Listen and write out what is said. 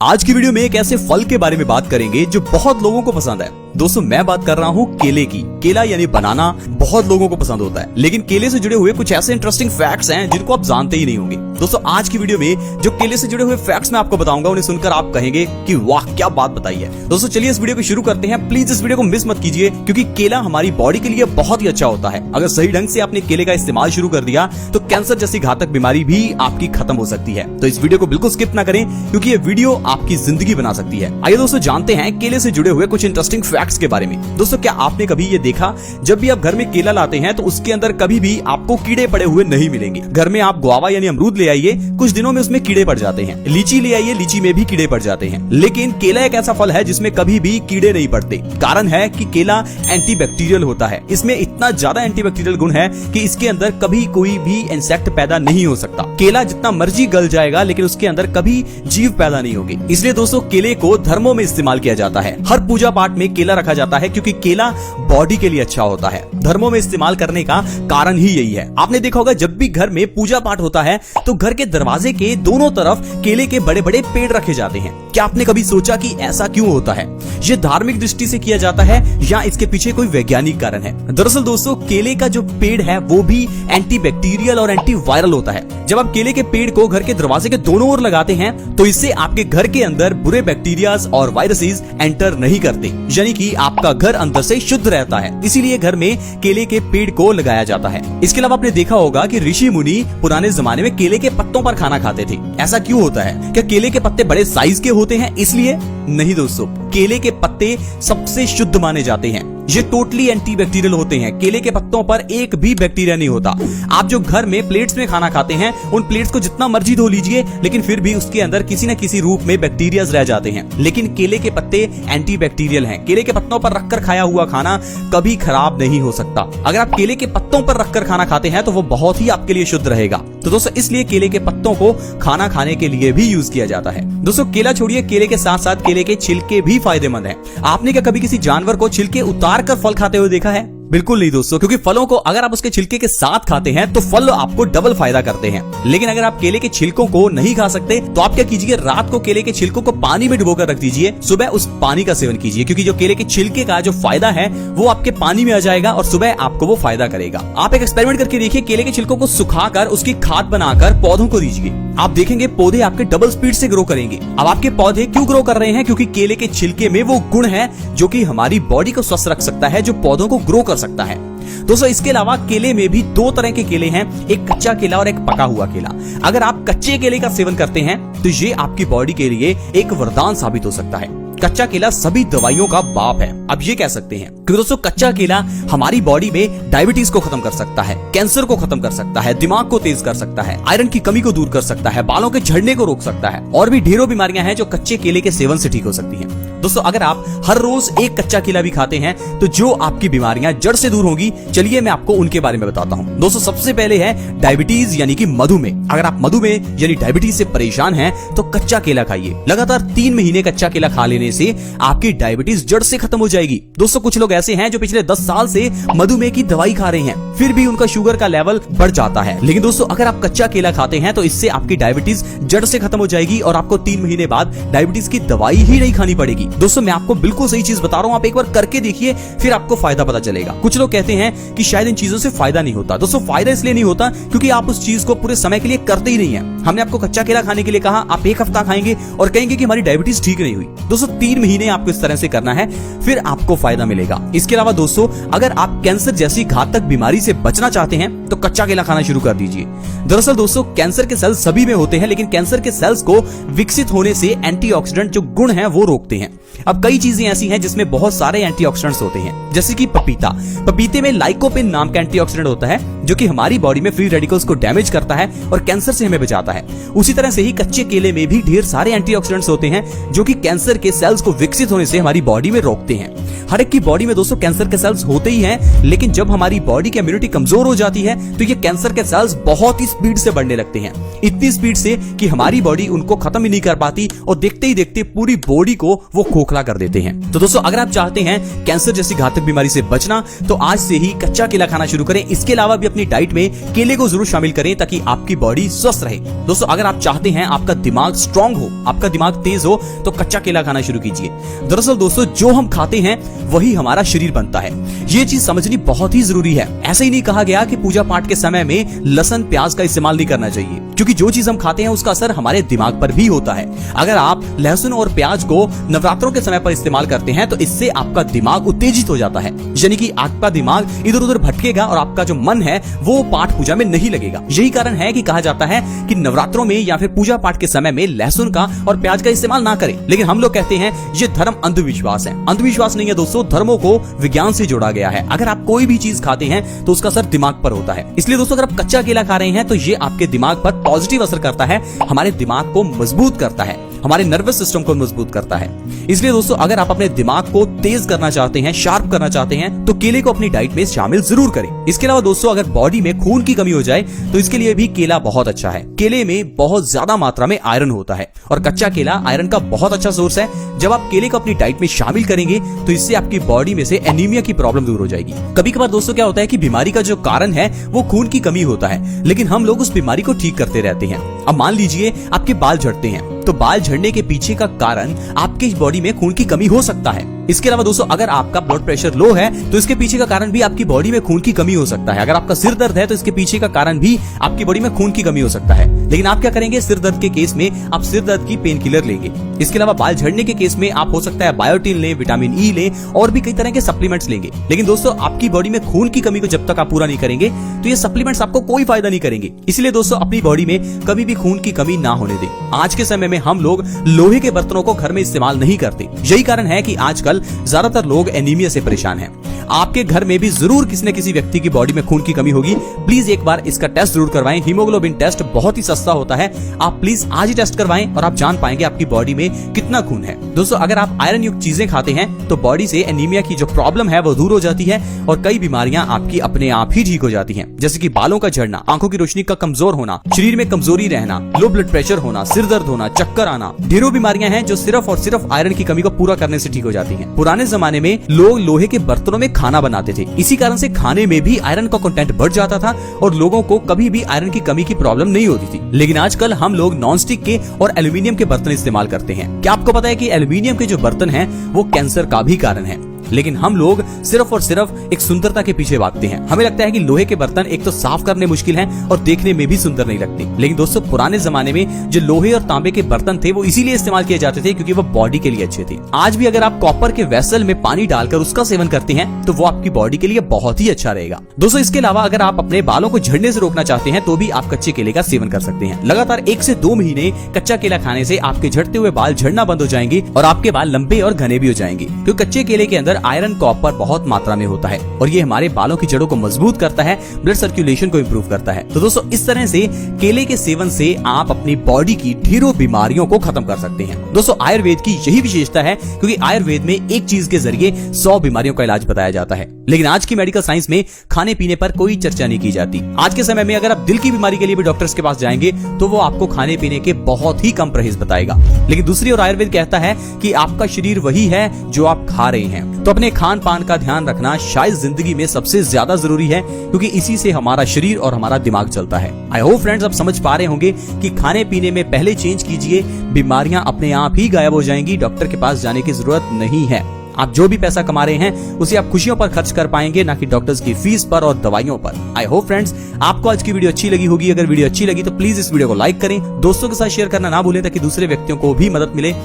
आज की वीडियो में एक ऐसे फल के बारे में बात करेंगे जो बहुत लोगों को पसंद है। दोस्तों मैं बात कर रहा हूँ केले की। केला यानी बनाना बहुत लोगों को पसंद होता है, लेकिन केले से जुड़े हुए कुछ ऐसे इंटरेस्टिंग फैक्ट्स हैं जिनको आप जानते ही नहीं होंगे। दोस्तों आज की वीडियो में जो केले से जुड़े हुए फैक्ट्स मैं आपको बताऊंगा, उन्हें सुनकर आप कहेंगे कि वाह क्या बात बताई है। दोस्तों चलिए इस वीडियो को शुरू करते हैं। प्लीज इस वीडियो को मिस मत कीजिए, क्योंकि केला हमारी बॉडी के लिए बहुत ही अच्छा होता है। अगर सही ढंग से आपने केले का इस्तेमाल शुरू कर दिया तो कैंसर जैसी घातक बीमारी भी आपकी खत्म हो सकती है। तो इस वीडियो को बिल्कुल स्किप ना करें, क्योंकि ये वीडियो आपकी जिंदगी बना सकती है। आइए दोस्तों जानते हैं केले से जुड़े हुए कुछ इंटरेस्टिंग फैक्ट्स के बारे में। दोस्तों क्या आपने कभी ये देखा, जब भी आप घर में केला लाते हैं तो उसके अंदर कभी भी आपको कीड़े पड़े हुए नहीं मिलेंगे। घर में आप गुआवा यानी अमरूद ले आइए, कुछ दिनों में उसमें कीड़े पड़ जाते हैं। लीची ले आइए, लीची में भी कीड़े पड़ जाते हैं। लेकिन केला एक ऐसा फल है जिसमें कभी भी कीड़े नहीं पड़ते। कारण है कि केला एंटीबैक्टीरियल होता है। इसमें इतना ज्यादा एंटीबैक्टीरियल गुण है कि इसके अंदर कभी कोई भी इंसेक्ट पैदा नहीं हो सकता। केला जितना मर्जी गल जाएगा, लेकिन उसके अंदर कभी जीव पैदा नहीं होगी। इसलिए दोस्तों केले को धर्मों में इस्तेमाल किया जाता है। हर पूजा पाठ में केला रखा जाता है, क्योंकि केला बॉडी के लिए अच्छा होता है। धर्मों में इस्तेमाल करने का कारण ही यही है। आपने देखा होगा जब भी घर में पूजा पाठ होता है तो घर के दरवाजे के दोनों तरफ केले के बड़े बड़े पेड़ रखे जाते हैं। क्या आपने कभी सोचा कि ऐसा क्यों होता है? ये धार्मिक दृष्टि से किया जाता है या इसके पीछे कोई वैज्ञानिक कारण है? दरअसल दोस्तों केले का जो पेड़ है वो भी एंटीबैक्टीरियल और एंटीवायरल होता है। जब आप केले के पेड़ को घर के दरवाजे के दोनों ओर लगाते हैं तो इससे आपके घर के अंदर बुरे बैक्टीरियाज और वायरसेस एंटर नहीं करते, यानी कि आपका घर अंदर से शुद्ध रहता है। इसीलिए घर में केले के पेड़ को लगाया जाता है। इसके अलावा आपने देखा होगा कि ऋषि मुनि पुराने जमाने में केले के पत्तों पर खाना खाते थे। ऐसा क्यों होता है? क्या केले के पत्ते बड़े साइज के होते हैं इसलिए? नहीं दोस्तों, केले के पत्ते सबसे शुद्ध माने जाते हैं। ये टोटली एंटीबैक्टीरियल होते हैं। केले के पत्तों पर एक भी बैक्टीरिया नहीं होता। आप जो घर में प्लेट्स में खाना खाते हैं, उन प्लेट्स को जितना मर्जी धो लीजिए, लेकिन फिर भी उसके अंदर किसी न किसी रूप में बैक्टीरियाज रह जाते हैं। लेकिन केले के पत्ते एंटीबैक्टीरियल हैं। केले के पत्तों पर रखकर खाया हुआ खाना कभी खराब नहीं हो सकता। अगर आप केले के पत्तों पर रखकर खाना खाते हैं तो वो बहुत ही आपके लिए शुद्ध रहेगा। तो दोस्तों इसलिए केले के पत्तों को खाना खाने के लिए भी यूज किया जाता है। दोस्तों केला छोड़िए, केले के साथ साथ केले के छिलके भी फायदेमंद हैं। आपने क्या कभी किसी जानवर को छिलके उतार कर फल खाते हुए देखा है? बिल्कुल नहीं दोस्तों, क्योंकि फलों को अगर आप उसके छिलके के साथ खाते हैं तो फल आपको डबल फायदा करते हैं। लेकिन अगर आप केले के छिलकों को नहीं खा सकते तो आप क्या कीजिए, रात को केले के छिलकों को पानी में डुबोकर रख दीजिए, सुबह उस पानी का सेवन कीजिए, क्योंकि जो केले के छिलके का जो फायदा है वो आपके पानी में आ जाएगा और सुबह आपको वो फायदा करेगा। आप एक एक्सपेरिमेंट करके देखिए, केले के छिलकों को सुखाकर उसकी खाद बनाकर पौधों को दीजिए, आप देखेंगे पौधे आपके डबल स्पीड से ग्रो करेंगे। अब आपके पौधे क्यों ग्रो कर रहे हैं? क्योंकि केले के छिलके में वो गुण है जो कि हमारी बॉडी को स्वस्थ रख सकता है, जो पौधों को ग्रो कर सकता है। दोस्तों इसके अलावा केले में भी दो तरह के केले हैं, एक कच्चा केला और एक पका हुआ केला। अगर आप कच्चे केले का सेवन करते हैं तो ये आपकी बॉडी के लिए एक वरदान साबित हो सकता है। कच्चा केला सभी दवाइयों का बाप है, अब ये कह सकते हैं, क्योंकि दोस्तों कच्चा केला हमारी बॉडी में डायबिटीज को खत्म कर सकता है, कैंसर को खत्म कर सकता है, दिमाग को तेज कर सकता है, आयरन की कमी को दूर कर सकता है, बालों के झड़ने को रोक सकता है, और भी ढेरों बीमारियां हैं जो कच्चे केले के सेवन से ठीक हो सकती हैं। दोस्तों अगर आप हर रोज एक कच्चा केला भी खाते हैं तो जो आपकी बीमारियां जड़ से दूर होंगी, चलिए मैं आपको उनके बारे में बताता हूं। दोस्तों सबसे पहले है डायबिटीज यानी कि मधुमेह। अगर आप मधुमेह यानी डायबिटीज से परेशान हैं तो कच्चा केला खाइए। लगातार 3 महीने कच्चा केला खा लेने से आपकी डायबिटीज जड़ से खत्म हो जाएगी। दोस्तों कुछ लोग ऐसे हैं जो पिछले 10 साल से मधुमेह की दवाई खा रहे हैं, फिर भी उनका शुगर का लेवल बढ़ जाता है। लेकिन दोस्तों अगर आप कच्चा केला खाते हैं तो इससे आपकी डायबिटीज जड़ से खत्म हो जाएगी और आपको 3 महीने बाद डायबिटीज की दवाई ही नहीं खानी पड़ेगी। दोस्तों मैं आपको बिल्कुल सही चीज बता रहा हूं, आप एक बार करके देखिए, फिर आपको फायदा पता चलेगा। कुछ लोग कहते हैं कि शायद इन चीजों से फायदा नहीं होता। दोस्तों फायदा इसलिए नहीं होता क्योंकि आप उस चीज को पूरे समय के लिए करते ही नहीं है। हमने आपको कच्चा केला खाने के लिए कहा, आप एक हफ्ता खाएंगे और कहेंगे कि हमारी डायबिटीज ठीक नहीं हुई। दोस्तों 3 महीने आपको इस तरह से करना है, फिर आपको फायदा मिलेगा। इसके अलावा दोस्तों अगर आप कैंसर जैसी घातक बीमारी से बचना चाहते हैं तो कच्चा केला खाना शुरू कर दीजिए। दरअसल दोस्तों कैंसर के सेल्स सभी में होते हैं, लेकिन कैंसर के सेल्स को विकसित होने से एंटीऑक्सीडेंट जो गुण हैं वो रोकते हैं। अब कई चीजें ऐसी हैं जिसमें बहुत सारे एंटीऑक्सीडेंट्स होते हैं, जैसे कि पपीते में लाइकोपिन नाम का एंटीऑक्सीडेंट होता है जो कि हमारी बॉडी में फ्री रेडिकल्स को डैमेज करता है और कैंसर से हमें बचाता है। उसी तरह से ही कच्चे केले में भी ढेर सारे एंटीऑक्सीडेंट्स होते हैं जो कि कैंसर के सेल्स को विकसित होने से हमारी बॉडी में रोकते हैं। हर एक की बॉडी में दोस्तों कैंसर के सेल्स होते ही हैं, लेकिन जब हमारी बॉडी की इम्यूनिटी कमजोर हो जाती है तो ये कैंसर के सेल्स बहुत ही स्पीड से बढ़ने लगते हैं, इतनी स्पीड से कि हमारी बॉडी उनको खत्म ही नहीं कर पाती और देखते ही देखते पूरी बॉडी को वो खोखला कर देते हैं। तो दोस्तों अगर आप चाहते हैं कैंसर जैसी घातक बीमारी से बचना तो आज से ही कच्चा केला खाना शुरू करें। इसके अलावा भी अपनी डाइट में केले को जरूर शामिल करें ताकि आपकी बॉडी स्वस्थ रहे। दोस्तों अगर आप चाहते हैं आपका दिमाग स्ट्रांग हो, आपका दिमाग तेज हो, तो कच्चा केला खाना शुरू कीजिए। दरअसल दोस्तों जो हम खाते हैं वही हमारा शरीर बनता है, ये चीज समझनी बहुत ही जरूरी है। ऐसे ही नहीं कहा गया कि पूजा पाठ के समय में लहसुन प्याज का इस्तेमाल नहीं करना चाहिए, क्योंकि जो चीज हम खाते हैं उसका असर हमारे दिमाग पर भी होता है। अगर आप लहसुन और प्याज को नवरात्रों के समय पर इस्तेमाल करते हैं तो इससे आपका दिमाग उत्तेजित हो जाता है, यानी कि आपका दिमाग इधर उधर भटकेगा और आपका जो मन है वो पाठ पूजा में नहीं लगेगा। यही कारण है कि कहा जाता है कि नवरात्रों में या फिर पूजा पाठ के समय में लहसुन का और प्याज का इस्तेमाल ना करें। लेकिन हम लोग कहते हैं ये धर्म अंधविश्वास है। अंधविश्वास नहीं है दोस्तों, धर्मों को विज्ञान से जोड़ा गया है। अगर आप कोई भी चीज खाते हैं तो उसका असर दिमाग पर होता है। इसलिए दोस्तों अगर आप कच्चा केला खा रहे हैं तो ये आपके दिमाग पर पॉजिटिव असर करता है, हमारे दिमाग को मजबूत करता है, हमारे नर्वस सिस्टम को मजबूत करता है। इसलिए दोस्तों अगर आप अपने दिमाग को तेज करना चाहते हैं, शार्प करना चाहते हैं, तो केले को अपनी डाइट में शामिल जरूर करें। इसके अलावा दोस्तों अगर बॉडी में खून की कमी हो जाए तो इसके लिए भी केला बहुत अच्छा है। केले में बहुत ज्यादा मात्रा में आयरन होता है और कच्चा केला आयरन का बहुत अच्छा सोर्स है। जब आप केले को अपनी डाइट में शामिल करेंगे तो इससे आपकी बॉडी में से एनीमिया की प्रॉब्लम दूर हो जाएगी। कभी कभार दोस्तों क्या होता है कि बीमारी का जो कारण है वो खून की कमी होता है, लेकिन हम लोग उस बीमारी को ठीक करते रहते हैं। अब मान लीजिए आपके बाल झड़ते हैं, तो बाल झड़ने के पीछे का कारण आपके बॉडी में खून की कमी हो सकता है। इसके अलावा दोस्तों अगर आपका ब्लड प्रेशर लो है तो इसके पीछे का कारण भी आपकी बॉडी में खून की कमी हो सकता है। अगर आपका सिर दर्द है तो इसके पीछे का कारण भी आपकी बॉडी में खून की कमी हो सकता है। लेकिन आप क्या करेंगे, सिर दर्द के केस में आप सिर दर्द की पेन किलर लेंगे। इसके अलावा बाल झड़ने के केस में आप हो सकता है बायोटिन लें, विटामिन ई लें और भी कई तरह के सप्लीमेंट्स लेंगे। लेकिन दोस्तों आपकी बॉडी में खून की कमी को जब तक आप पूरा नहीं करेंगे तो ये सप्लीमेंट्स आपको कोई फायदा नहीं करेंगे। इसलिए दोस्तों अपनी बॉडी में कभी भी खून की कमी ना होने दें। आज के समय में हम लोग लोहे के बर्तनों को घर में इस्तेमाल नहीं करते। यही कारण है कि आजकल ज्यादातर लोग एनीमिया से परेशान हैं। आपके घर में भी जरूर किसी न किसी व्यक्ति की बॉडी में खून की कमी होगी। प्लीज एक बार इसका टेस्ट जरूर करवाएं। हीमोग्लोबिन टेस्ट बहुत ही सस्ता होता है, आप प्लीज आज ही टेस्ट करवाएं और आप जान पाएंगे आपकी बॉडी में कितना खून है। दोस्तों अगर आप आयरन युक्त चीजें खाते हैं तो बॉडी से एनीमिया की जो प्रॉब्लम है वो दूर हो जाती है और कई बीमारियां आपकी अपने आप ही ठीक हो जाती हैं, जैसे कि बालों का झड़ना, आंखों की रोशनी का कमजोर होना, शरीर में कमजोरी रहना, लो ब्लड प्रेशर होना, सिर दर्द होना, चक्कर आना। ढेरों बीमारियां हैं जो सिर्फ और सिर्फ आयरन की कमी को पूरा करने से ठीक हो जाती हैं। पुराने जमाने में लोग लोहे के बर्तनों में खाना बनाते थे, इसी कारण से खाने में भी आयरन का कंटेंट बढ़ जाता था और लोगों को कभी भी आयरन की कमी की प्रॉब्लम नहीं होती थी। लेकिन आजकल हम लोग नॉनस्टिक के और एल्यूमिनियम के बर्तन इस्तेमाल करते हैं। क्या आपको पता है कि एल्यूमिनियम के जो बर्तन हैं वो कैंसर का भी कारण है? लेकिन हम लोग सिर्फ और सिर्फ एक सुंदरता के पीछे भागते हैं। हमें लगता है कि लोहे के बर्तन एक तो साफ करने मुश्किल हैं और देखने में भी सुंदर नहीं लगते। लेकिन दोस्तों पुराने जमाने में जो लोहे और तांबे के बर्तन थे वो इसीलिए इस्तेमाल किए जाते थे क्योंकि वो बॉडी के लिए अच्छे थे। आज भी अगर आप कॉपर के वेसल में पानी डालकर उसका सेवन करते हैं तो वो आपकी बॉडी के लिए बहुत ही अच्छा रहेगा। दोस्तों इसके अलावा अगर आप अपने बालों को झड़ने से रोकना चाहते हैं तो भी आप कच्चे केले का सेवन कर सकते हैं। लगातार 1 से 2 महीने कच्चा केला खाने से आपके झड़ते हुए बाल झड़ना बंद हो जाएंगे और आपके बाल लंबे और घने भी हो जाएंगे, क्योंकि कच्चे केले के अंदर आयरन, कॉपर बहुत मात्रा में होता है और ये हमारे बालों की जड़ों को मजबूत करता है, ब्लड सर्कुलेशन को इंप्रूव करता है। तो दोस्तों इस तरह से केले के सेवन से आप अपनी बॉडी की ढेरों बीमारियों को खत्म कर सकते हैं। दोस्तों आयुर्वेद की यही विशेषता है क्योंकि आयुर्वेद में एक चीज के जरिए 100 बीमारियों का इलाज बताया जाता है। लेकिन आज की मेडिकल साइंस में खाने पीने पर कोई चर्चा नहीं की जाती। आज के समय में अगर आप दिल की बीमारी के लिए भी डॉक्टर्स के पास जाएंगे तो वो आपको खाने पीने के बहुत ही कम परहेज बताएगा। लेकिन दूसरी ओर आयुर्वेद कहता है कि आपका शरीर वही है जो आप खा रहे हैं। तो अपने खान पान का ध्यान रखना शायद जिंदगी में सबसे ज्यादा जरूरी है, क्योंकि इसी से हमारा शरीर और हमारा दिमाग चलता है। आई होप फ्रेंड्स आप समझ पा रहे होंगे कि खाने पीने में पहले चेंज कीजिए, बीमारियां अपने आप ही गायब हो जाएंगी, डॉक्टर के पास जाने की जरूरत नहीं है। आप जो भी पैसा कमा रहे हैं उसे आप खुशियों पर खर्च कर पाएंगे, ना कि डॉक्टर्स की फीस पर और दवाइयों पर। आई होप फ्रेंड्स आपको आज की वीडियो अच्छी लगी होगी। अगर वीडियो अच्छी लगी तो प्लीज इस वीडियो को लाइक करें, दोस्तों के साथ शेयर करना ना भूलें ताकि दूसरे व्यक्तियों को भी मदद मिले।